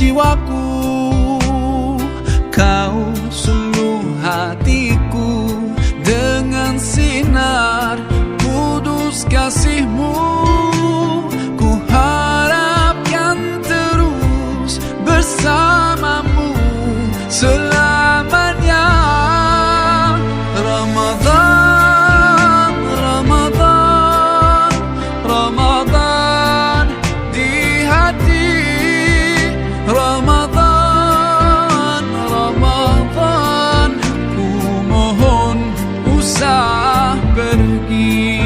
jiwaku. Kau sungguh hatiku dengan sinar kudus kasih-Mu. Ku harapkan terus bersamamu selamanya. Ramadan, Ramadan, Ramadan di hati. Ramadan, Ramadan, ku mohon usah pergi.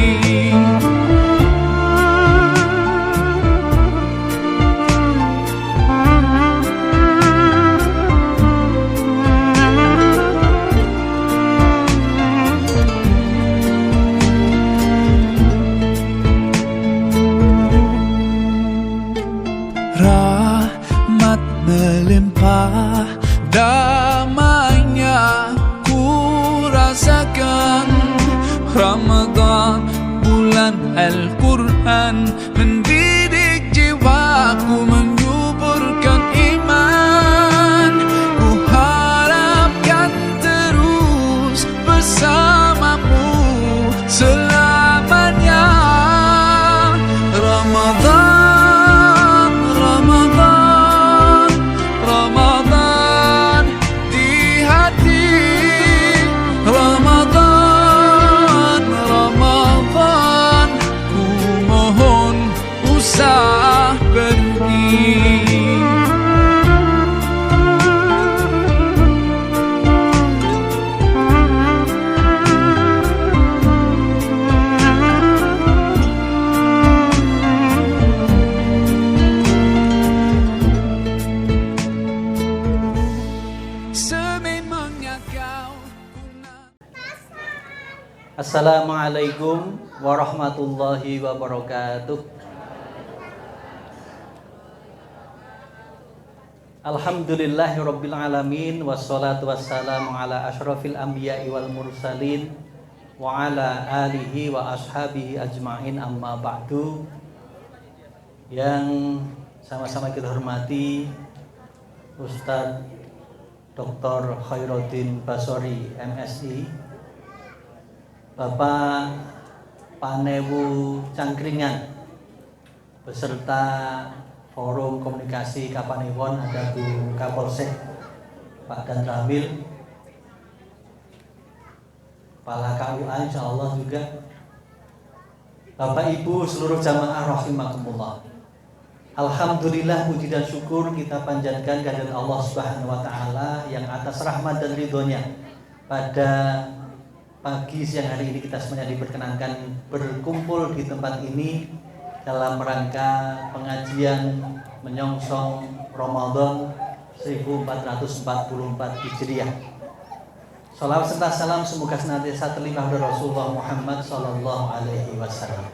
Rahmat melimpah, damainya ku rasakan. Ramadan, bulan Al-Quran, mendidik jiwaku, menyuburkan iman. Ku harapkan terus bersamamu selamanya. Ramadan, Ramadan, Ramadan di hati. Ramadan, Ramadan, ku mohon usah pergi. Sememangnya kau. Assalamualaikum warahmatullahi wabarakatuh. Alhamdulillahirabbil alamin, wassalatu wassalamu ala asyrafil anbiya'i wal mursalin wa ala alihi wa ashabihi ajmain, amma ba'du. Yang sama-sama kita hormati Ustadz Dr. Khairuddin Basori MSI, Bapak Panewu Cangkringan, beserta Forum Komunikasi Kapanewon, ada Bu Kapolsek Pak Dan Ramil, Kepala KUA insyaallah juga, Bapak Ibu seluruh jamaah rahimakumullah. Alhamdulillah, puji dan syukur kita panjatkan kehadirat Allah Subhanahu wa taala yang atas rahmat dan ridhonya pada pagi siang hari ini kita semuanya diperkenankan berkumpul di tempat ini dalam rangka pengajian menyongsong Ramadan 1444 Hijriah. Shalawat serta salam semoga senantiasa terlimpah dari Rasulullah Muhammad sallallahu alaihi wasallam.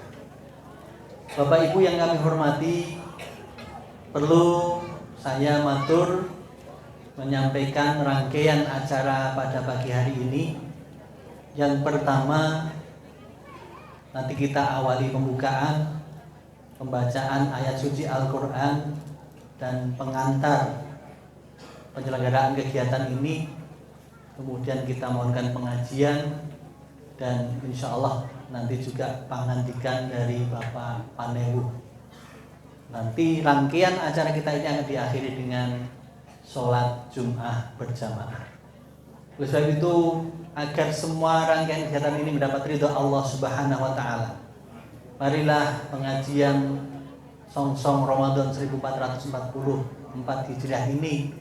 Bapak Ibu yang kami hormati, perlu saya matur menyampaikan rangkaian acara pada pagi hari ini. Yang pertama, nanti kita awali pembukaan, pembacaan ayat suci Al-Quran dan pengantar penyelenggaraan kegiatan ini. Kemudian kita mohonkan pengajian dan insya Allah nanti juga pangandikan dari Bapak Panewu. Nanti rangkaian acara kita ini akan diakhiri dengan sholat Jum'ah berjamaah. Oleh sebab itu, agar semua rangkaian kegiatan ini mendapat ridho Allah Subhanahu wa taala, marilah pengajian songsong Ramadan 1444 Hijriah ini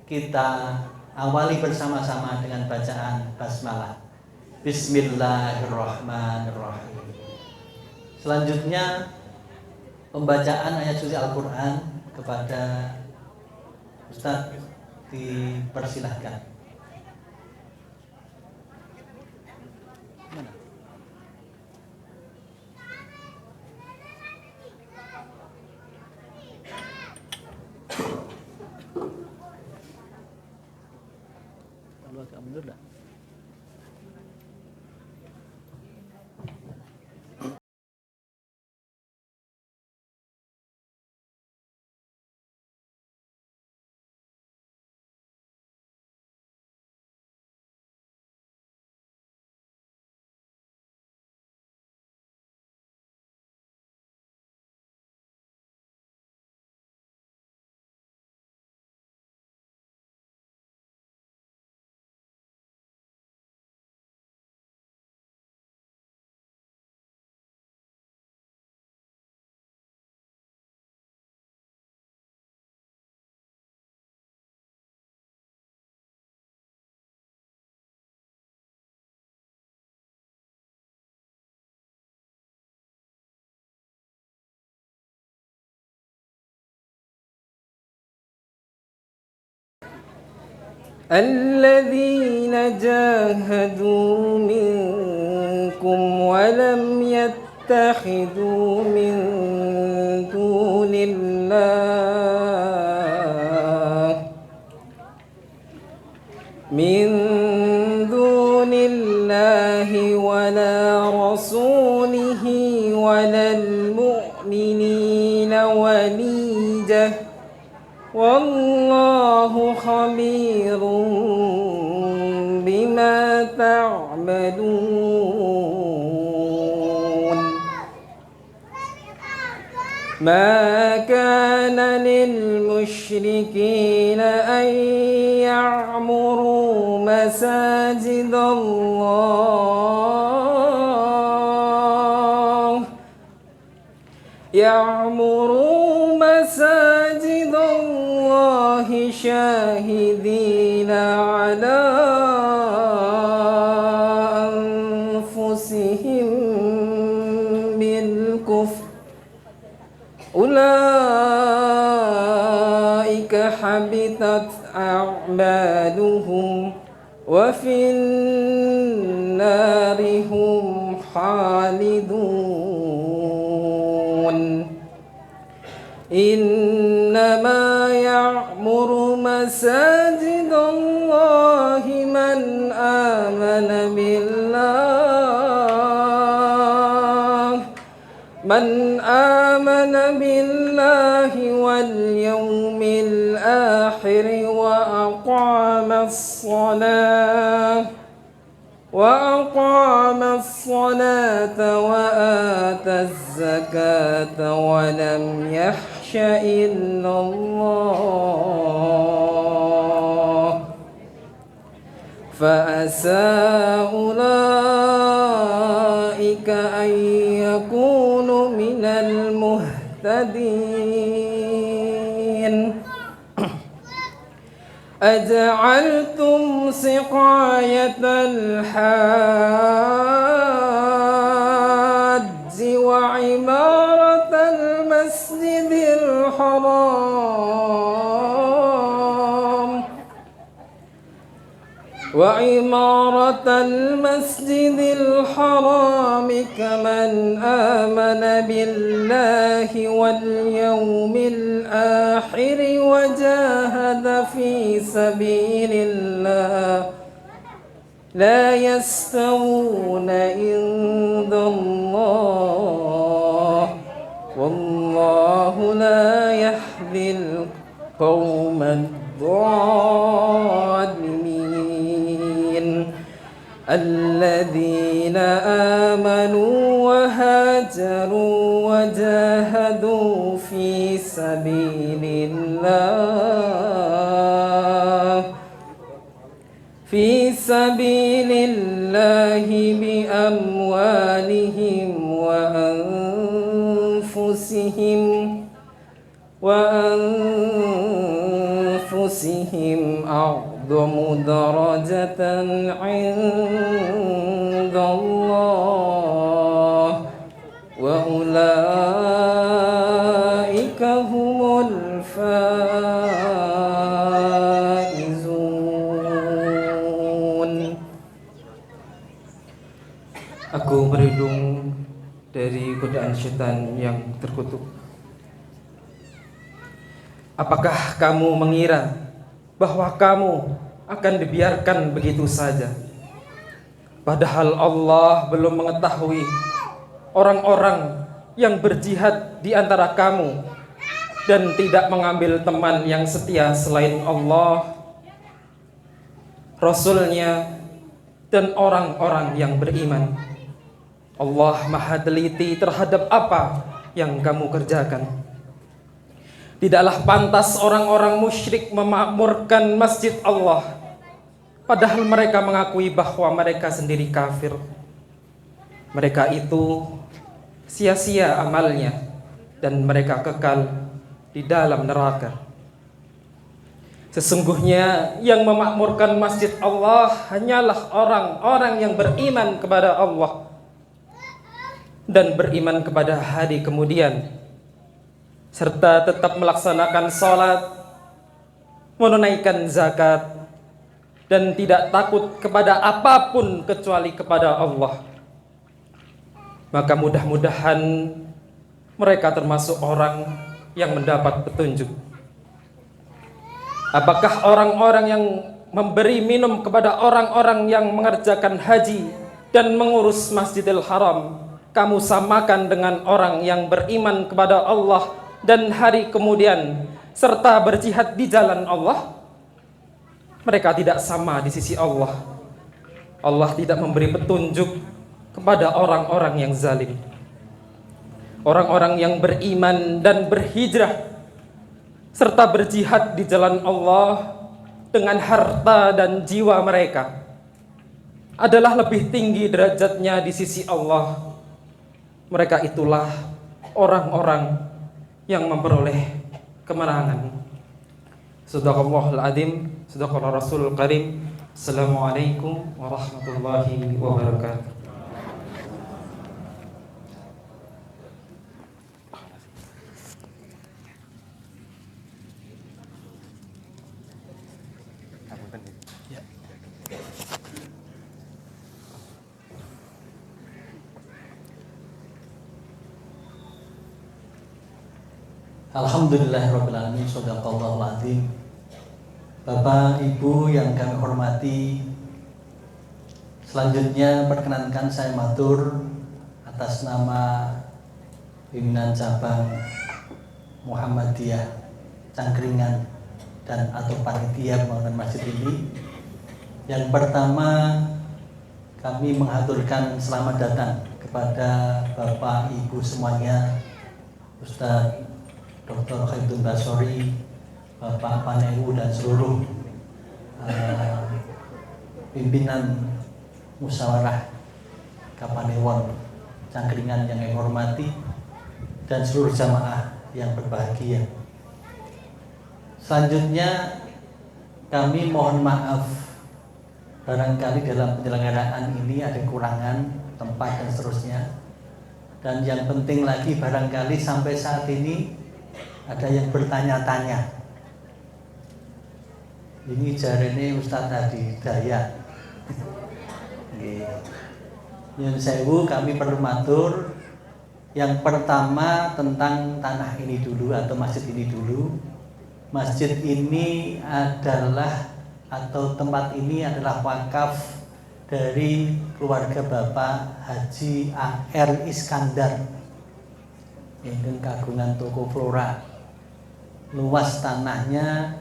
kita awali bersama-sama dengan bacaan basmalah. Bismillahirrahmanirrahim. Selanjutnya pembacaan ayat suci Al-Quran kepada Ustadz dipersilahkan. Kalau agak mundur dah. الذين جاهدوا منكم ولم يتخذوا من دون الله ولا رسوله ولا المؤمنين وليجة والله خبير بما تعملون. ما كان للمشركين أن يعمروا مساجد الله شاهدين على أنفسهم بالكفر أولئك حبطت أعمالهم وفي النار هم خالدون. إنما يعمر مساجد الله من آمن بالله واليوم الآخر وأقام الصلاة وآتى الزكاة ولم يخش إلا الله فعسى أولئك أن يكونوا من المهتدين. أجعلتم سقاية الحاج وعمارة المسجد الحرام كمن آمن بالله واليوم الآخر وجاهد في سبيل الله لا يستوون عند الله والله لا يهدي القوم الظالمين. الذين آمنوا وهاجروا وجاهدوا في سبيل الله بأموالهم وأنفسهم أعظم درجة عند الله وأولئك هم الفائزون. Aku berlindung dari godaan syaitan yang terkutuk. Apakah kamu mengira bahwa kamu akan dibiarkan begitu saja? Padahal Allah belum mengetahui orang-orang yang berjihad di antara kamu dan tidak mengambil teman yang setia selain Allah, Rasul-Nya, dan orang-orang yang beriman. Allah Maha teliti terhadap apa yang kamu kerjakan. Tidaklah pantas orang-orang musyrik memakmurkan masjid Allah, padahal mereka mengakui bahwa mereka sendiri kafir. Mereka itu sia-sia amalnya dan mereka kekal di dalam neraka. Sesungguhnya yang memakmurkan masjid Allah hanyalah orang-orang yang beriman kepada Allah dan beriman kepada hari kemudian, serta tetap melaksanakan sholat, menunaikan zakat, dan tidak takut kepada apapun kecuali kepada Allah. Maka mudah-mudahan mereka termasuk orang yang mendapat petunjuk. Apakah orang-orang yang memberi minum kepada orang-orang yang mengerjakan haji dan mengurus Masjidil Haram kamu samakan dengan orang yang beriman kepada Allah dan hari kemudian serta berjihad di jalan Allah? Mereka tidak sama di sisi Allah. Allah tidak memberi petunjuk kepada orang-orang yang zalim. Orang-orang yang beriman dan berhijrah serta berjihad di jalan Allah dengan harta dan jiwa mereka adalah lebih tinggi derajatnya di sisi Allah. Mereka itulah orang-orang yang memperoleh kemenangan. Sadaqallahul adzim, sadaqallahu rasulul karim. Assalamualaikum warahmatullahi wabarakatuh. Alhamdulillahirrabbilalamin. Shadaqallahul adzim. Bapak Ibu yang kami hormati, selanjutnya perkenankan saya matur atas nama pimpinan cabang Muhammadiyah Cangkringan dan atau panitia pembangunan masjid ini. Yang pertama, kami mengaturkan selamat datang kepada Bapak Ibu semuanya, Ustadz Dr. Khairudin Basori, Bapak Panewu dan seluruh pimpinan musyawarah Kapanewon Cangkringan yang kami hormati, dan seluruh jamaah yang berbahagia. Selanjutnya kami mohon maaf barangkali dalam penyelenggaraan ini ada kekurangan tempat dan seterusnya. Dan yang penting lagi, barangkali sampai saat ini ada yang bertanya-tanya, ini jarene Ustadz Hadi Dayat. Nyun sewu, kami perlu matur. Yang pertama tentang tanah ini dulu atau masjid ini dulu. Masjid ini adalah atau tempat ini adalah wakaf dari keluarga Bapak Haji A.R. Iskandar yang kagungan toko Flora. Luas tanahnya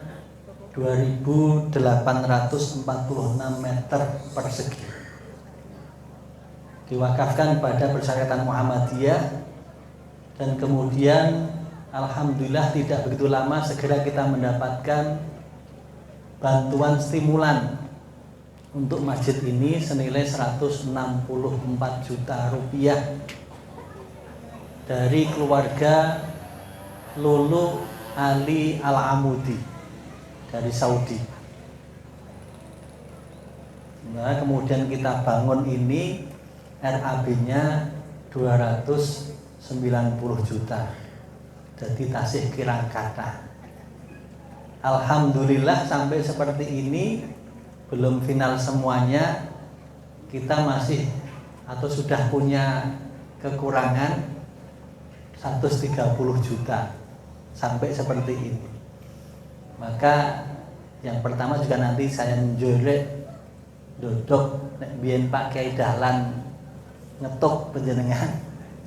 2.846 meter persegi. Diwakafkan pada Persyaratan Muhammadiyah, dan kemudian alhamdulillah tidak begitu lama segera kita mendapatkan bantuan stimulan untuk masjid ini senilai 164 juta rupiah dari keluarga Lulu Ali Al-Amudi dari Saudi. Nah, kemudian kita bangun ini, RAB-nya 290 juta. Jadi tasih kirang kata. Alhamdulillah sampai seperti ini, belum final semuanya, kita masih atau sudah punya kekurangan 130 juta sampai seperti ini. Maka yang pertama juga nanti saya njorek dodok biyen Pak Kiai Dahlan ngetuk penjenengan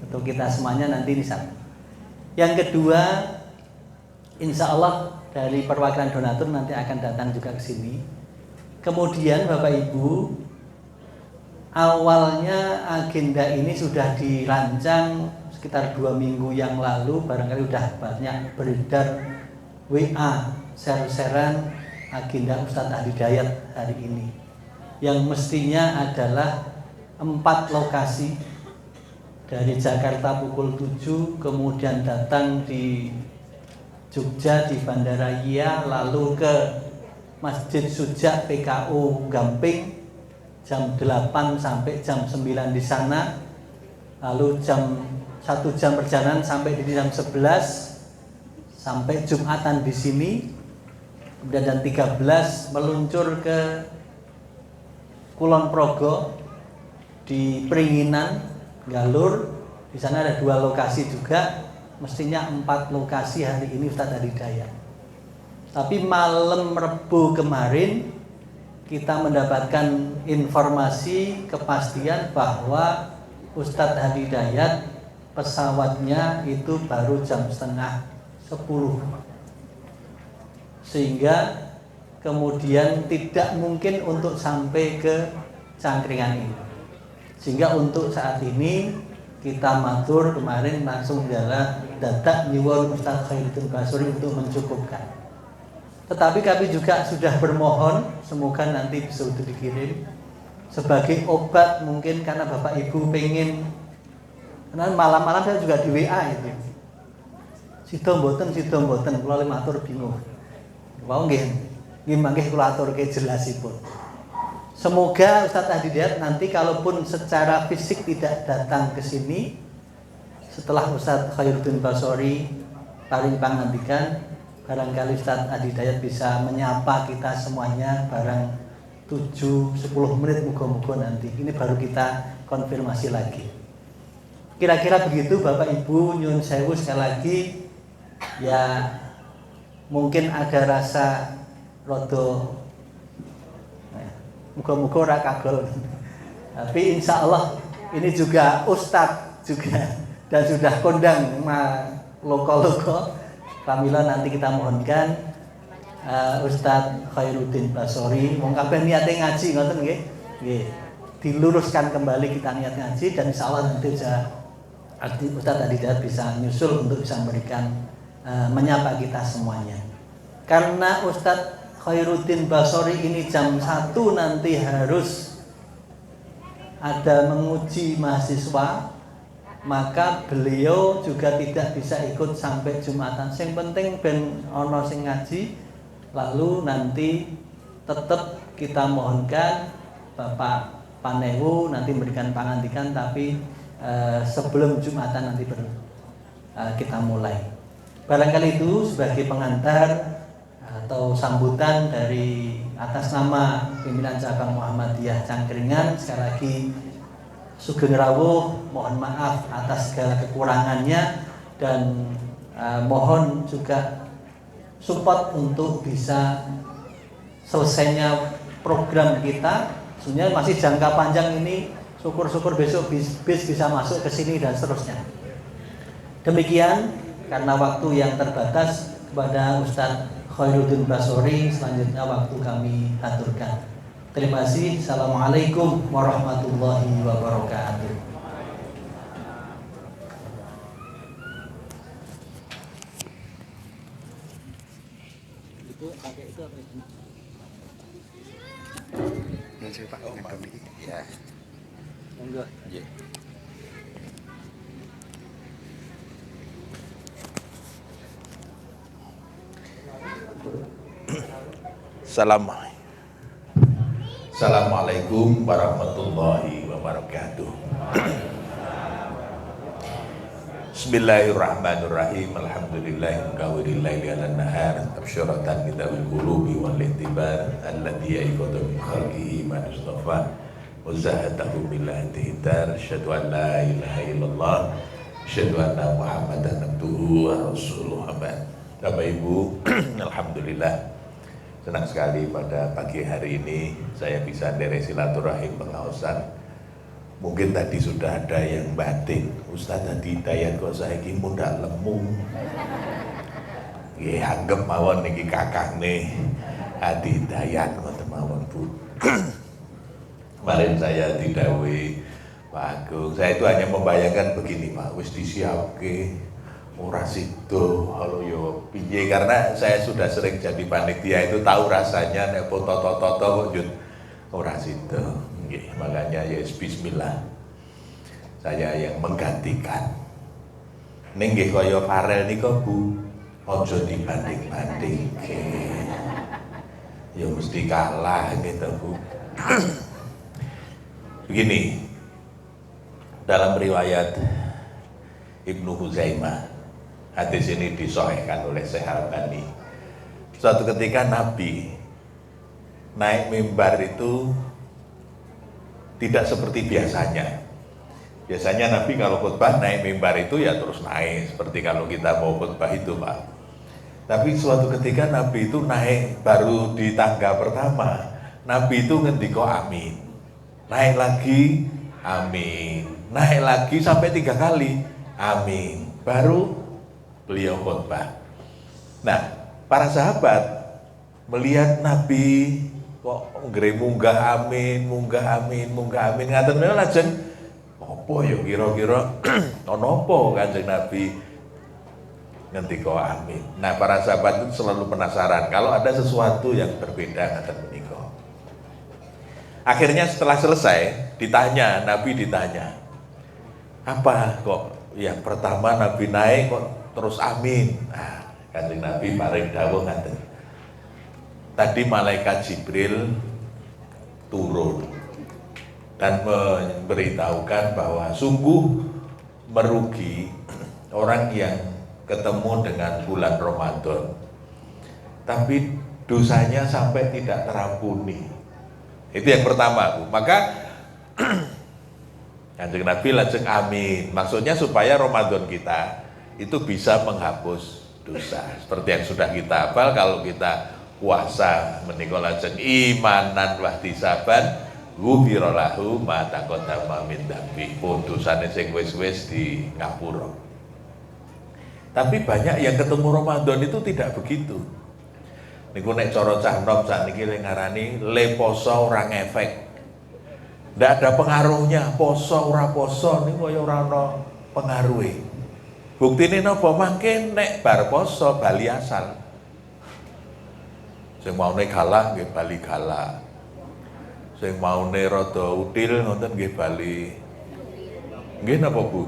untuk kita semuanya nanti di sana. Yang kedua, insya Allah dari perwakilan donatur nanti akan datang juga ke sini. Kemudian Bapak Ibu, awalnya agenda ini sudah dirancang sekitar 2 minggu yang lalu, barangkali sudah banyak beredar WA share-sharean agenda Ustadz Hadi Dayat hari ini, yang mestinya adalah 4 lokasi dari Jakarta pukul 7, kemudian datang di Jogja di Bandara Iya, lalu ke Masjid Suja PKU Gamping jam 8 sampai jam 9 di sana, lalu 1 jam perjalanan sampai di jam 11 sampai Jumatan di sini, kemudian jam 13 meluncur ke Kulon Progo, di Pringinan, Galur. Di sana ada 2 lokasi juga, mestinya 4 lokasi hari ini Ustadz Hadi Dayat. Tapi malam Rebu kemarin kita mendapatkan informasi kepastian bahwa Ustadz Hadi Dayat pesawatnya itu baru jam setengah 10, sehingga kemudian tidak mungkin untuk sampai ke Cangkringan ini. Sehingga untuk saat ini kita matur kemarin langsung jalan dadak nyuwun Ustadz Khairuddin Basori untuk mencukupkan. Tetapi kami juga sudah bermohon semoga nanti bisa dikirim sebagai obat, mungkin karena Bapak Ibu pengen, karena malam-malam saya juga di WA itu. Sido mboten, kula matur bingung. Wau nggih mangke kula aturke jelasipun. Semoga Ustadz Hadi Dayat nanti kalaupun secara fisik tidak datang ke sini, setelah Ustadz Khairuddin Basori paling pangandikan, barangkali Ustadz Hadi Dayat bisa menyapa kita semuanya barang 7-10 menit, muga-muga nanti. Ini baru kita konfirmasi lagi. Kira-kira begitu Bapak Ibu, nyun sewu sekali lagi. Ya mungkin ada rasa rodo, muga-muga ora kagol. Tapi insya Allah ini juga Ustadz juga dan sudah kondang loko-loko. Pamila nanti kita mohonkan Ustadz Khairuddin Basori wong kabeh niate ngaji ngoten nggih. Nggih. Diluruskan kembali kita niat ngaji dan insya Allah nanti Ustadz Hadi Dayat bisa nyusul untuk bisa memberikan menyapa kita semuanya. Karena Ustadz Khairuddin Basori ini jam 1 nanti harus ada menguji mahasiswa, maka beliau juga tidak bisa ikut sampai Jumatan. Yang penting ben ono sing ngaji, lalu nanti tetap kita mohonkan Bapak Panewu nanti memberikan pangandikan, tapi sebelum Jumatan nanti kita mulai. Barangkali itu sebagai pengantar atau sambutan dari atas nama pimpinan cabang Muhammadiyah Cangkringan. Sekali lagi sugeng rawuh, mohon maaf atas segala kekurangannya dan mohon juga support untuk bisa selesainya program kita. Sebenarnya masih jangka panjang ini, syukur-syukur besok bis bisa masuk ke sini dan seterusnya. Demikian karena waktu yang terbatas, kepada Ustadz Khairuddin Basori selanjutnya waktu kami aturkan. Terima kasih. Assalamualaikum warahmatullahi wabarakatuh. Itu pakai itu apa itu? Nanti Pak, kami ya. Enggak. Iya. Assalamualaikum warahmatullahi wabarakatuh. Bismillahirrahmanirrahim. Alhamdulillahi mukawwiril laili 'alan nahar tabsyaratan lidawil qulubi wal ihtibar alladhi yaqadu min khalqihi ma mustafa wa zahatahu bil ihtidar. Asyhadu an la ilaha illallah, asyhadu anna Muhammadan abduhu wa rasuluh. Bapak Ibu, alhamdulillah senang sekali pada pagi hari ini saya bisa derek silaturahim pengaosan. Mungkin tadi sudah ada yang batin, Ustadz Hadi Dayat kok saiki mundak lemu. Nggih anggap mawon niki kakakne Hadi Dayat ngoten mawon Bu. Kemarin saya didhawuhi Pak Agung, saya itu hanya membayangkan begini Pak, wis disiapke ora sido halo yo piye, karena saya sudah sering jadi panitia itu tahu rasanya nek foto-foto kok jut ora sido. Nggih, makanya ya bismillah saya yang menggantikan. Ning nggih kaya Farel nika Bu, aja dibanding-bandingke. Ya mesti kalah gitu Bu. Begini, dalam riwayat Ibnu Huzaimah, hadis ini disahihkan oleh Syekh Albani. Suatu ketika Nabi naik mimbar itu tidak seperti biasanya. Biasanya Nabi kalau khutbah naik mimbar itu ya terus naik, seperti kalau kita mau khutbah itu Pak. Tapi suatu ketika Nabi itu naik, baru di tangga pertama, Nabi itu ngendiko amin. Naik lagi, amin. Naik lagi sampai 3 kali, amin. Baru beliau khutbah. Nah, para sahabat melihat Nabi kok munggah amin, ngaten menawa lajeng apa ya kira-kira ono apa Kanjeng Nabi ngendika amin. Nah, para sahabat itu selalu penasaran kalau ada sesuatu yang berbeda ngaten menika. Akhirnya setelah selesai Nabi ditanya, apa kok yang pertama Nabi naik kok terus amin. Nah, Kanjeng Nabi paring dawuh ngaten, tadi malaikat Jibril turun dan memberitahukan bahwa sungguh merugi orang yang ketemu dengan bulan Ramadan tapi dosanya sampai tidak terampuni. Itu yang pertama, Bu. Maka Kanjeng Nabi lajeng amin. Maksudnya supaya Ramadan kita itu bisa menghapus dosa. Seperti yang sudah kita hafal, kalau kita puasa menika lajeng imanan wahtisaban ghufira lahu ma taqaddama min dzambi. Dosane sing wis-wis di ngapura. Tapi banyak yang ketemu Ramadan itu tidak begitu. Niku nek cara cah nom sakniki ngarani le poso ora ngefek. Ndak ada pengaruhnya, poso ora poso niku kaya ora ana pengaruhe. Buktine napa mangke nek bar poso bali asal. Sing maune galah nggih bali galah. Sing maune rada util ngoten nggih bali. Nggih napa Bu?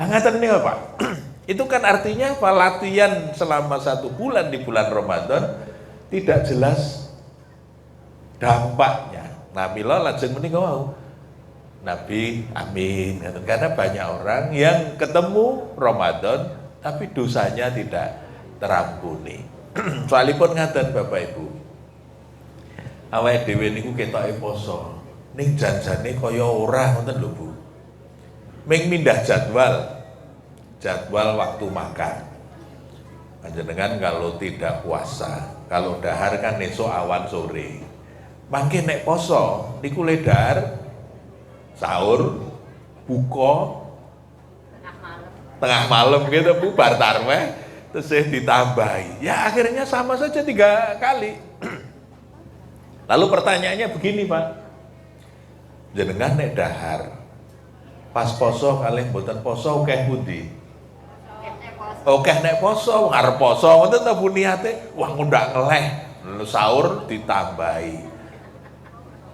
Ngaten niku Pak. Itu kan artinya apa? Latihan selama 1 bulan di bulan Ramadan tidak jelas dampaknya. Nah, mila lajeng menika wau. Nabi amin. Karena banyak orang yang ketemu Ramadan tapi dosanya tidak terampuni. Soalipun ngaten Bapak Ibu. Awake dhewe niku ketoke poso, ning janjane kaya ora ngoten lho Bu. Ming mindah jadwal waktu makan. Panjenengan kalau tidak puasa, kalau dahar kan esok awan sore. Mangke nek poso niku le dahar sahur, buka tengah malam gitu Bu, bar tarweh terus ditambahi. Ya akhirnya sama saja 3 kali. Lalu pertanyaannya begini Pak, jenengan nek dahar pas poso kalih mboten poso akeh pundi? Akeh nek poso, arep poso ngoten ta Bu niate, wah ngundak ngeleh, sahur ditambahi.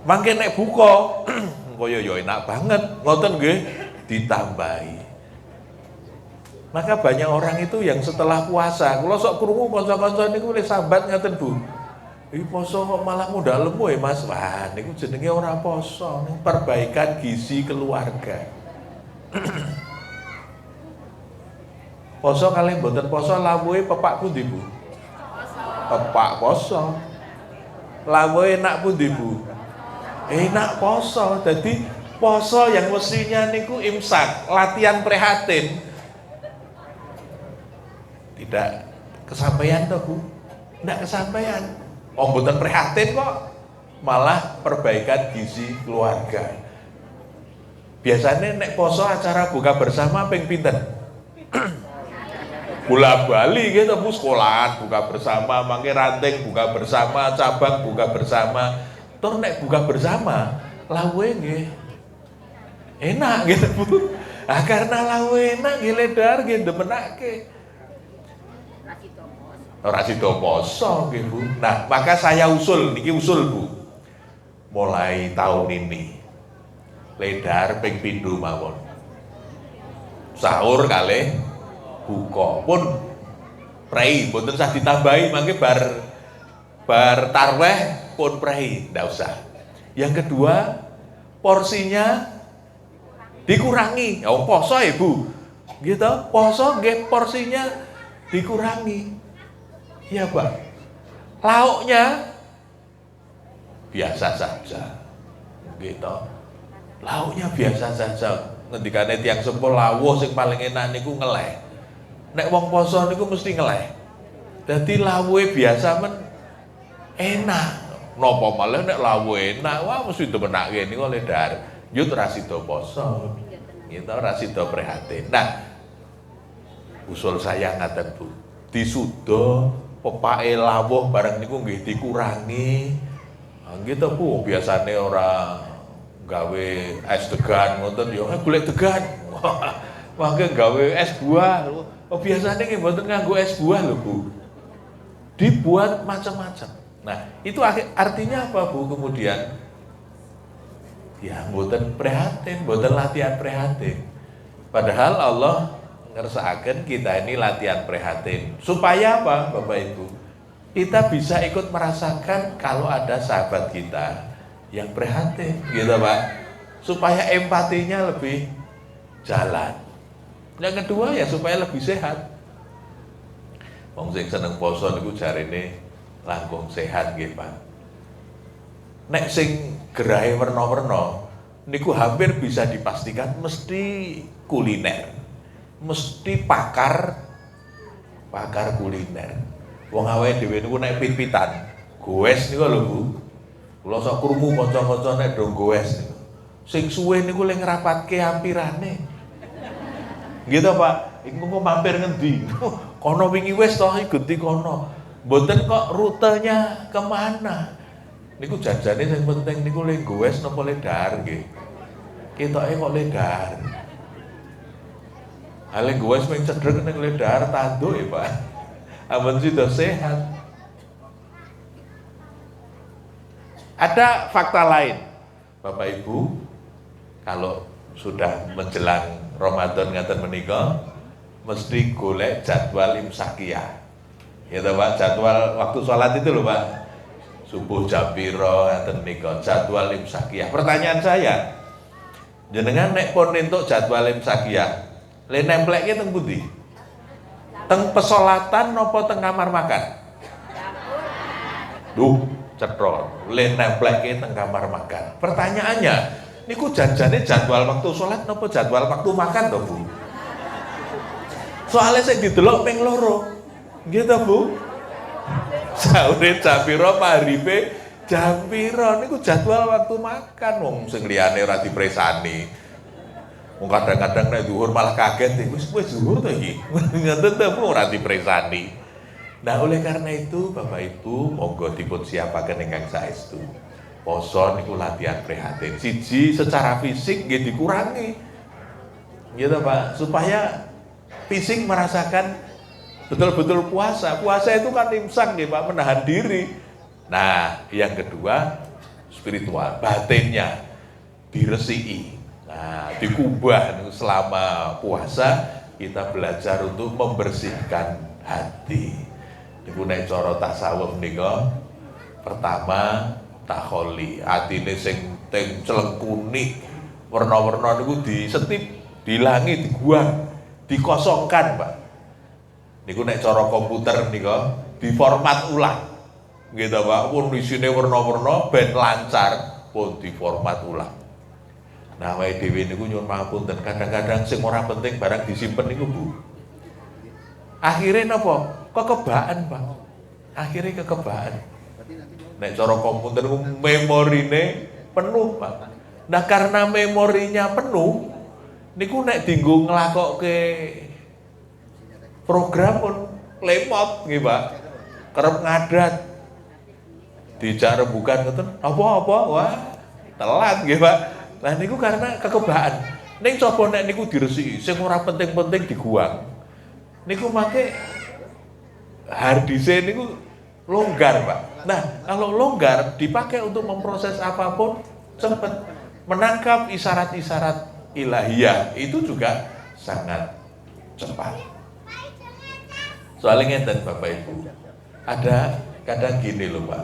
Mangke nek buka kaya ya enak banget, ngoten nggih ditambahi. Maka banyak orang itu yang setelah puasa, kula sok krungu kanca-kanca niku wis sambat ngaten Bu. Iki poso kok malah mudah lemu ya Mas. Wah, niku jenenge ora poso, ning perbaikan gizi keluarga. Poso kalih mboten poso lawuhe pepak pundi Bu? Pepak poso. Lawuhe enak pundi Bu? Enak poso. Jadi poso yang mestinya niku imsak, latihan prihatin. Tidak kesampaian toh Bu? Tidak kesampaian. Oh mboten prihatin kok, malah perbaikan gizi keluarga. Biasanya nek poso acara buka bersama ping pinten? Bola bali gitu Bu, sekolahan buka bersama, mangke ranting buka bersama, cabang buka bersama. Tur nek buka bersama, lawuhe nggih enak gitu Bu. Nah, karena lawuhe enak nggih ledar nggih demenake. Ora sida poso nggih Bu. Nah, maka saya usul niki usul Bu. Mulai tahun ini ledar ping pindho mawon. Sahur kalih buka pun prei mboten usah ditambahi mangke bar tarweh pun prei, ndak usah. Yang kedua, porsinya dikurangi. Oh, poso ya Bu. Gitu, poso nggih porsinya dikurangi. Iya Pak. Lauknya biasa saja. gitu. Lauknya biasa saja. Ngendikane tiyang sepuh lawuh sing paling enak niku ngeleh. Nek wong poso niku mesti ngeleh. Dadi lawuhe biasa men enak. Napa malah nek lawuhe enak, wah mesti demenake niku oleh dar. Yo ora sida poso. Gitu ora sida prihatin. Nah, usul saya ngaten Bu. Disuda pepake lawuh bareng niku nggih dikurangi. Gitu Bu, biasane ora gawe es degan ngoten ya golek degan. Mangke gawe es buah. Oh biasane nggih mboten nganggo es buah lho Bu. Dibuat macam-macam. Nah, itu artinya apa Bu kemudian? Ya mboten prihatin, mboten latihan prihatin. Padahal Allah ngersakaken kita ini latihan prihatin. Supaya apa Bapak Ibu? Kita bisa ikut merasakan kalau ada sahabat kita yang prihatin, gitu Pak. Supaya empatinya lebih jalan. Yang kedua ya supaya lebih sehat. Wong sing seneng poso niku jarine langkung sehat nggih Pak. Nek sing gerahe werna-werna niku hampir bisa dipastikan mesti kuliner. Mesti pakar kuliner. Wong awake dhewe niku nek pit-pitan, goes niku lho Bu. Kula sok krungu kanca-kanca nek do goes niku. Sing suwe niku le ngrapatke ampirane. Gitu Pak, iku kok mampir ngendi? Kono wingi wis toh ganti kono. Mboten kok rutenya kemana. Niku janjane sing penting niku le goes napa le dar nggih. Ketoke kok le dar. Ale goes mung cedrek ning le dar tanduk ya Pak. Amun sudah sehat. Ada fakta lain, Bapak Ibu, kalau sudah menjelang Ramadan ngaten menika, mesti golek jadwal imsakiyah. Ya Pak, jadwal waktu sholat itu loh Pak. Subuh jam piro ngaten menika, jadwal imsakiyah. Pertanyaan saya, jenengan nek pun entuk jadwal imsakiyah, le nempelke teng pundi? Teng pesolatan nopo teng kamar makan? Duh, cetrol, le nempelke teng kamar makan. Pertanyaannya, niku janjane jadwal waktu sholat nopo jadwal waktu makan toh Bu? Soalnya saya didelok ping loro. Gitu Bu. Sahure jam piro maghribe jam piro niku jadwal waktu makan wong sing liyane ora dipresani. Wong kadang-kadang nek zuhur malah kaget, wis zuhur to iki. Ngoten to Bu ora dipresani. Nah, oleh karena itu Bapak Ibu monggo dipun siapaken ingkang saestu. Poso niku latihan prihatin. Siji secara fisik nggih dikurangi. Gitu Pak, supaya fisik merasakan betul-betul puasa. Puasa itu kan imsak nggih Pak, menahan diri. Nah, yang kedua spiritual, batinnya diresiki. Nah, dikubah selama puasa kita belajar untuk membersihkan hati. Niku nek cara tasawuf nika pertama takholi, atine sing teng celengkuni warna-warna niku disetip, dilangi, dibuang, dikosongkan, Pak. Niku nek cara komputer nika diformat ulang. Gitu, Pak. Pun isine warna-warna ben lancar pun diformat ulang. Nah, wae dhewe niku nyuwun pangapunten, kadang-kadang sing ora penting barang disimpen niku, Bu. Akhirnya napa? Kekebaan, Pak. Akhirnya kekebaan. Nek cara komputer niku memorine penuh, Pak. Nah, karena memorinya penuh, niku nek dienggo nglakokke program pun lemot nggih, Pak. Kerep ngadat. Dijak rembukan ngoten, apa-apa, wah, telat nggih, Pak. Nah niku karena kekebaan. Ning coba nek niku diresiki, sing ora penting-penting diguang. Niku make hard disk niku longgar, Pak. Nah, kalau longgar dipakai untuk memproses apapun cepat, menangkap isyarat-isyarat ilahiyah itu juga sangat cepat. Soalnya ngeten Bapak Ibu, ada kadang gini loh Pak,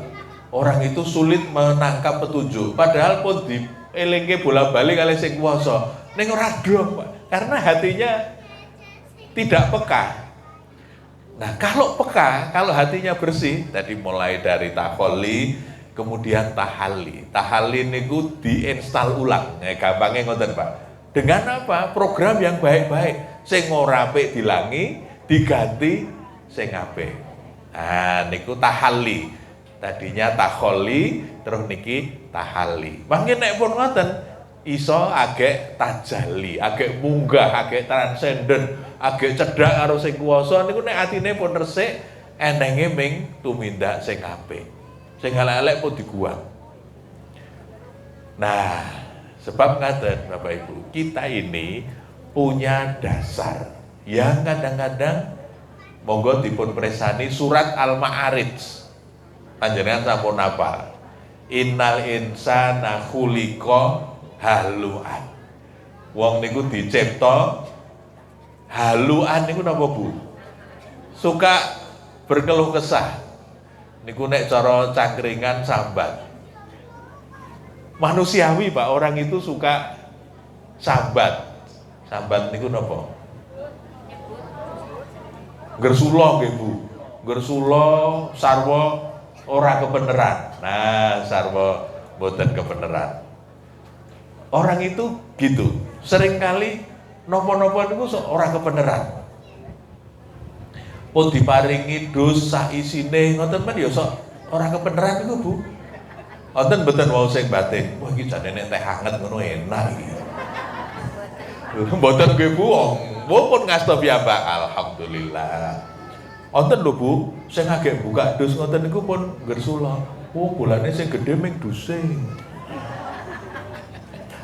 orang itu sulit menangkap petunjuk, padahal pun di elengke bola-balik kali sing kuwasa ning ora drop, Pak. Karena hatinya tidak peka. Nah, kalau peka, kalau hatinya bersih, tadi mulai dari takholi, kemudian tahalli. Tahalli niku diinstal ulang. Gampangnya ngoten, Pak. Dengan apa? Program yang baik-baik. Sing ora apik dilangi, diganti sing apik. Nah, niku tahalli. Tadinya taholli, terus niki tahalli. Mangke nek pun ngoten, iso agek tajalli, agek munggah, agek transenden, agek cedhak karo sing kuwasa niku nek atine pun resik, enenge ming tumindak sing apik. Sing elek-elek pun diguang. Nah, sebab ngaten Bapak Ibu, kita ini punya dasar yang kadang-kadang monggo dipun presani surat Al-Ma'arij. Panjenengan sampun apa? Innal insana khuliqa halu'an. Wong niku dicipta halu'an niku napa Bu? Suka berkeluh kesah. Niku nek cara cangkringan sambat. Manusiawi Pak, orang itu suka sambat. Sambat niku napa? Gersulo nggih Bu. Gersulo sarwa ora kebenaran. Nah, sarwa mboten kebenaran. Orang itu gitu. Seringkali napa-napa niku ora kebenaran. Pun diparingi dus sak isine ngoten men ya sok ora kebenaran niku Bu. Wonten mboten wau sing batin. Wah iki janene teh hangat ngono enak iki. Mboten nggih Bu, pun ngasta piyambak alhamdulillah. Wonten lho Bu, sing agek buka dus ngoten niku pun gersula. Oh, bolane sing gedhe ming duse.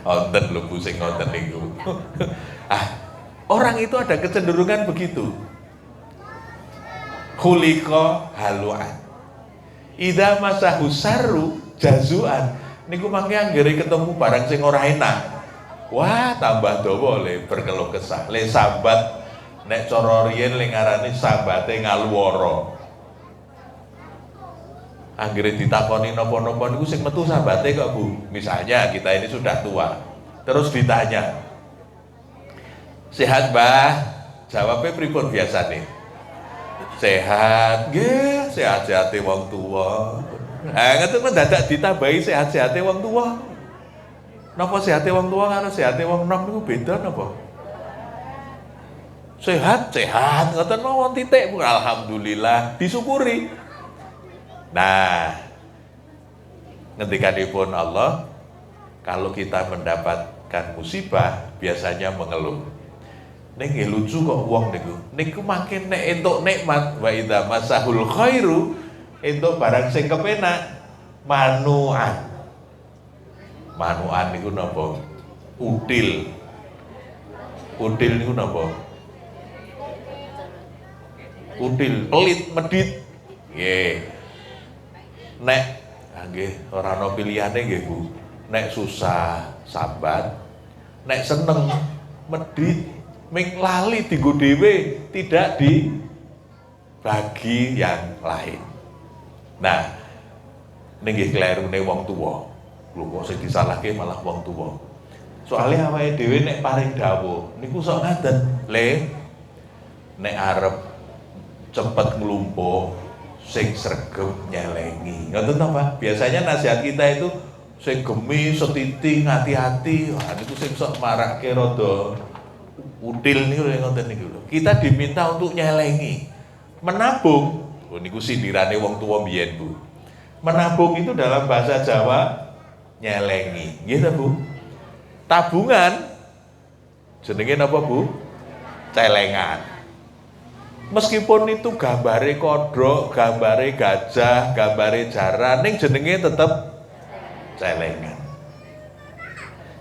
Wonten lho Bu sing ngoten niku. Orang itu ada kecenderungan begitu. Khuliqa halu'an. Idza masahu sarru jazuan. Niku mangke anggere ketemu barang sing ora enak. Wah, tambah dawa le berkeluh kesah. Le sambat nek cara riyen le ngarani sambate ngaluwara. Anggere ditakoni napa-napa niku sing metu sambate kok Bu. Misalnya kita ini sudah tua. Terus ditanya, "Sehat, Mbah?" Jawabnya pripun biasane? Sehat, nggih, sehat-sehate wong tua. Ngoten mendadak ditambahi sehat-sehate wong tua. Napa sehate wong tua karo sehate wong nom niku beda napa? Sehat, ngoten mawon titik. Alhamdulillah, disyukuri. Nah, ngendikanipun Allah, kalau kita mendapatkan musibah biasanya mengeluh. Ning lucu kok wong niku makin nek entuk nikmat wa idza masahul khairu entuk barang sing kepenak manuan. Manuan niku napa? Util. Util niku napa? Util, pelit, medit. Nggih. Nek nggih ora ana pilihane nggih Bu. Nek susah sambat, nek seneng medit. Ming lali dienggo dhewe, tidak dibagi yang lain. Nah, nggih klerune wong tuwa. Lho kok sing disalahke malah wong tuwa. Soale awake dhewe nek paring dawuh niku sok ngaten, Le. Nek arep cepet nglumpuh sing sregep nyelengi. Ngoten to, Pak? Biasanya nasihat kita itu sing gemi, setiting, hati-hati. Wah, niku sing sok marake rada util niku ngoten niku lho. Kita diminta untuk nyelengi, menabung. Oh niku sindirane wong tuwa mbiyen, Bu. Menabung itu dalam bahasa Jawa nyelengi. Nggih ta, Bu? Tabungan jenenge napa, Bu? Celengan. Meskipun itu gambare kodhok, gambare gajah, gambare jaran, ning jenenge tetep celengan.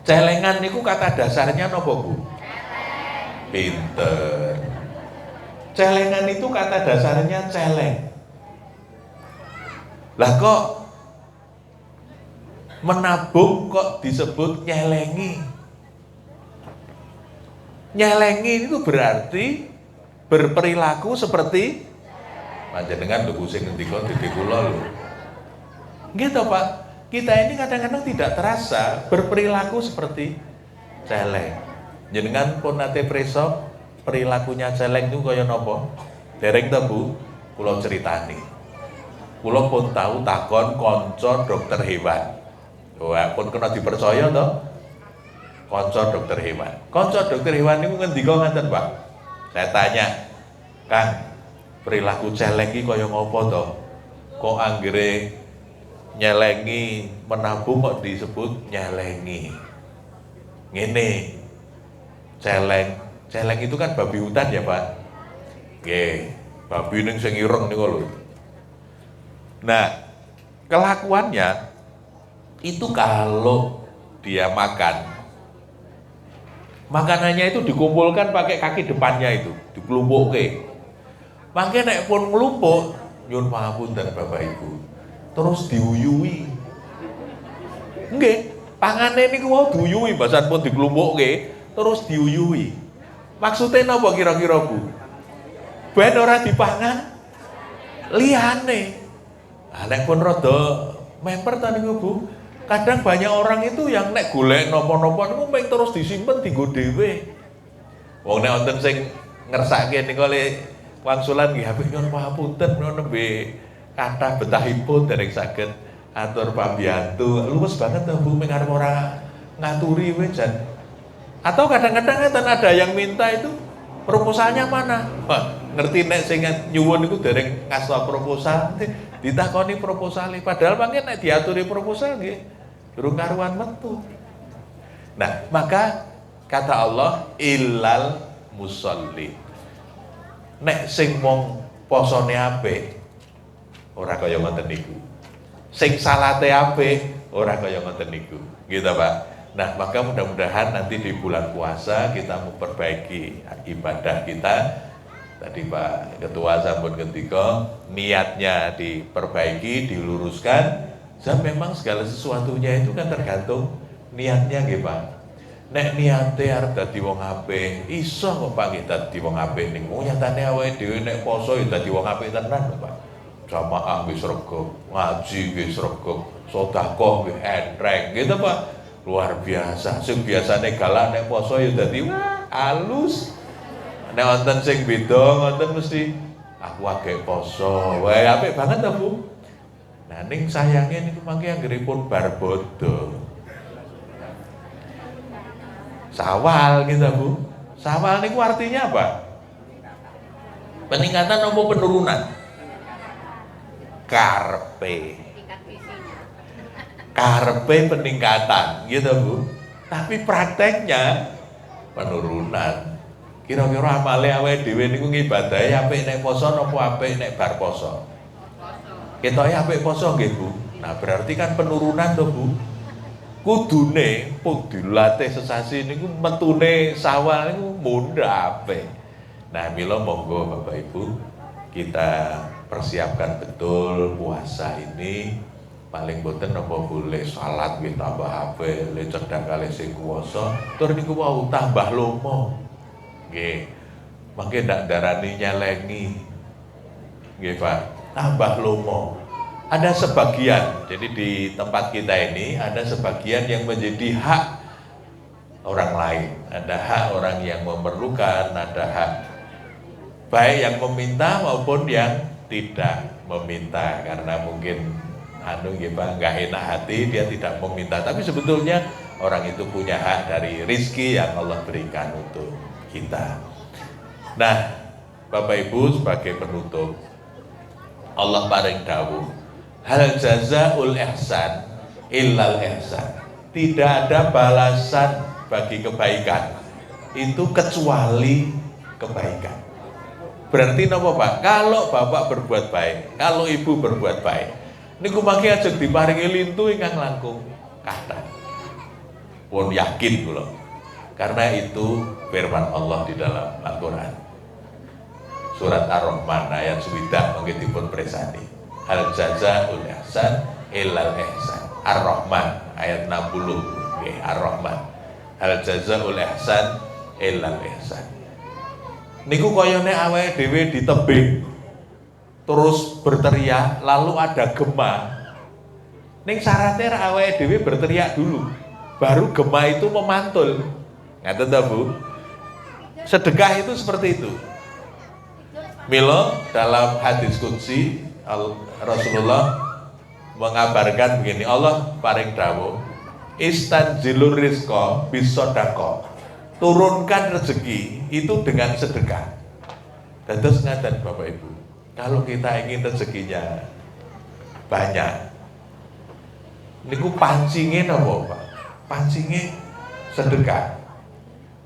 Celengan niku kata dasarnya napa, Bu? Pinter. Celengan itu kata dasarnya celeng. Lah kok menabung kok disebut nyelengi? Nyelengi itu berarti berperilaku seperti panjenengan lho sing ngendika dite kula lho. Nggih to, Pak? Kita ini kadang-kadang tidak terasa berperilaku seperti celeng. Jenengan pun nate preso perilakunya celeng itu kaya napa? Dereng ta Bu? Kula critani. Kula pun tahu takon kanca dokter hewan. Wah, pun kena dipercaya toh. Kanca dokter hewan. Kanca dokter hewan niku ngendika ngaten, Pak. Saya tanya, "Kang, perilaku celeng iki kaya ngopo to? Kok anggere nyelengi menabung kok disebut nyelengi?" Ngene. Celeng itu kan babi hutan ya, Pak. Nggih, babi ning sing ireng niku lho. Nah, kelakuannya itu kalau dia makan, makanannya itu dikumpulkan pakai kaki depannya itu, dikelumpukke. Mangke nek pun nglumpuk, nyun pangapunten Bapak Ibu, terus diuyui. Nggih, pangane niku mau diuyui, basan pun dikelumpukke, terus diuyui. Maksudnya napa kira-kira, Bu? Ben ora dipangan liyane. Ah nek pun rada memper ta niku, Bu. Kadang banyak orang itu yang nek golek napa-napa niku mung terus disimpen dienggo dhewe. Wong nek wonten sing ngersake niku le wangsulan nggih habis nyuwun pamunten nembe kathah betahipun dereng saged atur pambiyantu. Luwes banget to Bu ming arep ora ngaturi we jan. Atau kadang-kadang ada yang minta itu proposalnya mana? Wah, ngerti nek sing nyuwun niku dereng ngasta proposal ditakoni proposale padahal mangke nek diaturi proposal nggih durung karuan metu. Nah, maka kata Allah illal musolli. Nek sing wong posone apik ora kaya ngoten niku. Sing salate apik ora kaya ngoten niku. Gitu, Pak. Nah, maka mudah-mudahan nanti di bulan puasa kita memperbaiki ibadah kita. Tadi Pak Ketua sampun ketika niatnya diperbaiki, diluruskan. Dan memang segala sesuatunya itu kan tergantung niatnya nggih Pak. Nek niate arep dadi wong apik, iso kok Pak nggih dadi wong apik niku. Nyatane awake dhewe nek poso ya dadi wong apik tenan Pak. Jamaah nggih sregep, ngaji nggih sregep, sedekah nggih entreng gitu Pak. Luar biasa. Sing biasane galak nek poso ya dadi wah halus. Nek wonten sing beda wonten mesti aku agek poso. Wah apik banget ta Bu. Nah ning sayange niku mangke anggenipun bar bodho. Sawal gitu Bu. Sawal niku artinya apa? Peningkatan apa penurunan? Karepe peningkatan gitu Bu. Tapi prakteknya penurunan. Kira-kira amale awake dhewe niku ngibadahi apik nek poso napa apik nek bar poso? Ketoke apik poso nggih Bu. Nah, berarti kan penurunan to Bu. Kudune pun dilatih sesasi niku metune sawal niku mundhak apik. Nah, mila monggo Bapak Ibu kita persiapkan betul puasa ini. Paling boten napa boleh salat nggih tambah apik, le cedhak kalih sing kuwasa, tur niku wau tambah lomo. Nggih. Mangke ndak darani nyelengi. Nggih, Pak. Tambah lomo. Ada sebagian. Jadi di tempat kita ini ada sebagian yang menjadi hak orang lain. Ada hak orang yang memerlukan, ada hak baik yang meminta maupun yang tidak meminta karena mungkin nggih Pak, enggak enak hati dia tidak meminta, tapi sebetulnya orang itu punya hak dari rizki yang Allah berikan untuk kita. Nah, Bapak Ibu sebagai penutup, Allah paring dawuh, hal jazaul ihsan illal ihsan. Tidak ada balasan bagi kebaikan itu kecuali kebaikan. Berarti napa Pak? Kalau Bapak berbuat baik, kalau Ibu berbuat baik, niku mangke ajeng diparingi lintu ingkang langkung kathah. Pun yakin kula. Karena itu firman Allah di dalam Al-Qur'an. Surat Ar-Rahman ayat 9 mangke dipun presani. Hal jazaul ihsan illal ihsan. Ar-Rahman ayat 60 nggih Ar-Rahman. Hal jazaul ihsan illal ihsan. Niku koyone awake dhewe ditebing terus berteriak lalu ada gema. Ning syaratnya awake dhewe berteriak dulu. Baru gema itu memantul. Ngaten ta Bu? Sedekah itu seperti itu. Milo dalam hadis qudsi Rasulullah mengabarkan begini, Allah paring dawuh, istanzilur rizqa bisodaqah, turunkan rezeki itu dengan sedekah. Terus ngaten Bapak Ibu, kalau kita ingin rezekinya banyak, niku pancingnya apa Pak? Pancingnya sedekah.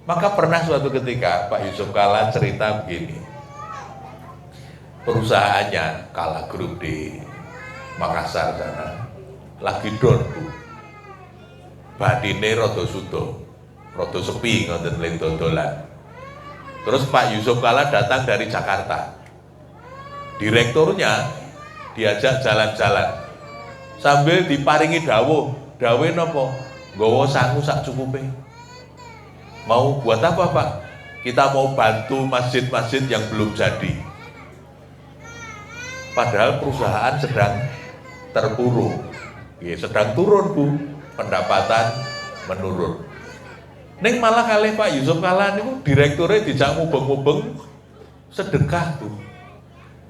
Maka pernah suatu ketika Pak Yusuf Kalla cerita begini, perusahaannya Kalla Group di Makassar sana lagi down tuh, badine rada sudo, rada sepi ngoten ling dodolan. Terus Pak Yusuf Kalla datang dari Jakarta, direkturnya diajak jalan-jalan sambil diparingi dawuh, dawe nopo, nggawa sangu sak cukupe. Mau buat apa Pak? Kita mau bantu masjid-masjid yang belum jadi. Padahal perusahaan sedang terpuruk, ya, sedang turun Bu, pendapatan menurun. Ning malah kalih Pak Yusuf Kalla niku direkturnya dijak mubeng-mubeng sedekah Bu.